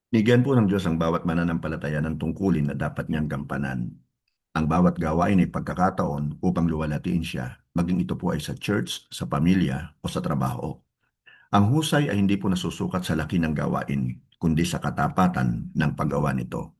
Bigyan po ng Diyos ang bawat mananampalataya ng tungkulin na dapat niyang gampanan. Ang bawat gawain ay pagkakataon upang luwalhatiin siya, maging ito po ay sa church, sa pamilya o sa trabaho. Ang husay ay hindi po nasusukat sa laki ng gawain, kundi sa katapatan ng paggawa nito.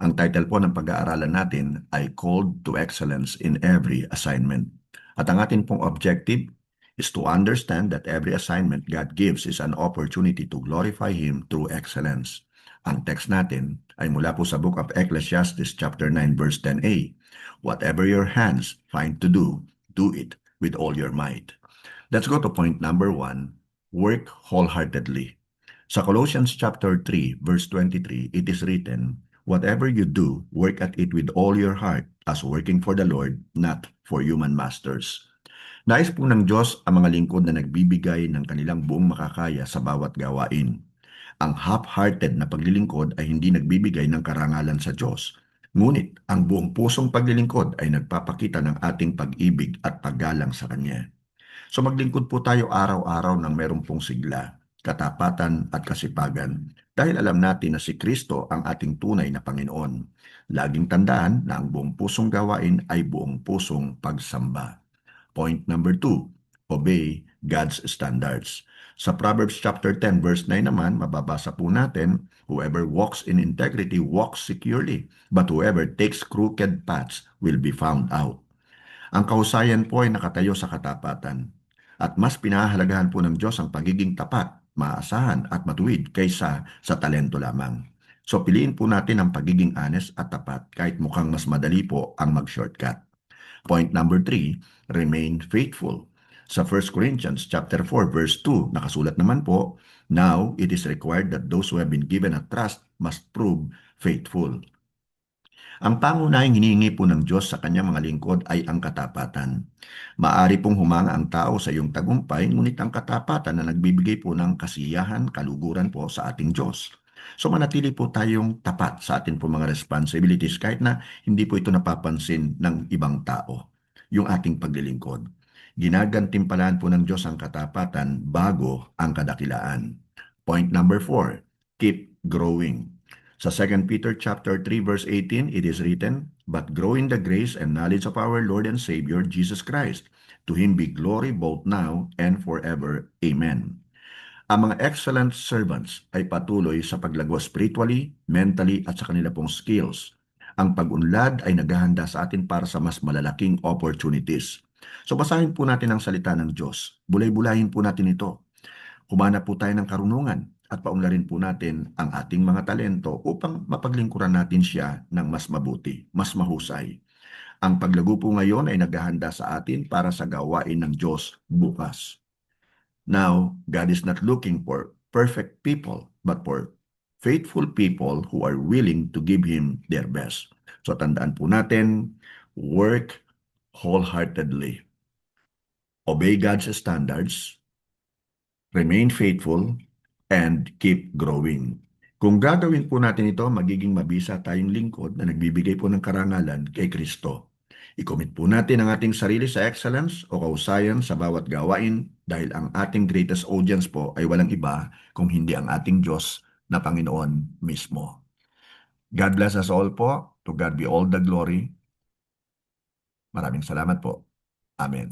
Ang title po ng pag-aaralan natin ay Called to Excellence in Every Assignment. At ang atin pong objective is to understand that every assignment God gives is an opportunity to glorify Him through excellence. Ang text natin ay mula po sa Book of Ecclesiastes chapter 9 verse 10a. Whatever your hands find to do, do it with all your might. Let's go to point number 1, work wholeheartedly. Sa Colossians chapter 3 verse 23, it is written, whatever you do, work at it with all your heart, as working for the Lord, not for human masters. Nais po ng Diyos ang mga lingkod na nagbibigay ng kanilang buong makakaya sa bawat gawain. Ang half-hearted na paglilingkod ay hindi nagbibigay ng karangalan sa Diyos. Ngunit ang buong pusong paglilingkod ay nagpapakita ng ating pag-ibig at paggalang sa Kanya. So maglingkod po tayo araw-araw ng meron pong sigla, katapatan at kasipagan dahil alam natin na si Kristo ang ating tunay na Panginoon. Laging tandaan na ang buong pusong gawain ay buong pusong pagsamba. Point number 2, obey God's standards. Sa Proverbs chapter 10 verse 9 naman, mababasa po natin, whoever walks in integrity walks securely, but whoever takes crooked paths will be found out. Ang kahusayan po ay nakatayo sa katapatan. At mas pinahahalagahan po ng Diyos ang pagiging tapat, maasahan at matuwid kaysa sa talento lamang. So piliin po natin ang pagiging honest at tapat kahit mukhang mas madali po ang mag-shortcut. Point number 3, remain faithful. Sa 1 Corinthians chapter 4 verse 2, nakasulat naman po, now it is required that those who have been given a trust must prove faithful. Ang pangunahing hinihingi po ng Diyos sa kanyang mga lingkod ay ang katapatan. Maari pong humanga ang tao sa iyong tagumpay, ngunit ang katapatan na nagbibigay po ng kasiyahan, kaluguran po sa ating Diyos. So manatili po tayong tapat sa ating po mga responsibilities kahit na hindi po ito napapansin ng ibang tao, yung ating paglilingkod. Ginagantimpalaan po ng Diyos ang katapatan bago ang kadakilaan. Point number 4, keep growing. Sa 2 Peter chapter 3 verse 18, it is written, but grow in the grace and knowledge of our Lord and Savior Jesus Christ. To Him be glory both now and forever. Amen. Ang mga excellent servants ay patuloy sa paglago spiritually, mentally at sa kanila pong skills. Ang pag-unlad ay naghahanda sa atin para sa mas malalaking opportunities. So basahin po natin ang salita ng Diyos. Bulay-bulahin po natin ito. Humana po tayo ng karunungan at paunlarin po natin ang ating mga talento upang mapaglingkuran natin siya ng mas mabuti, mas mahusay. Ang paglago po ngayon ay naghahanda sa atin para sa gawain ng Diyos bukas. Now, God is not looking for perfect people, but for faithful people who are willing to give Him their best. So tandaan po natin, work wholeheartedly. Obey God's standards, remain faithful, and keep growing. Kung gagawin po natin ito, magiging mabisa tayong lingkod na nagbibigay po ng karangalan kay Kristo. I-commit po natin ang ating sarili sa excellence o kahusayan sa bawat gawain dahil ang ating greatest audience po ay walang iba kung hindi ang ating Diyos na Panginoon mismo. God bless us all po. To God be all the glory. Maraming salamat po. Amen.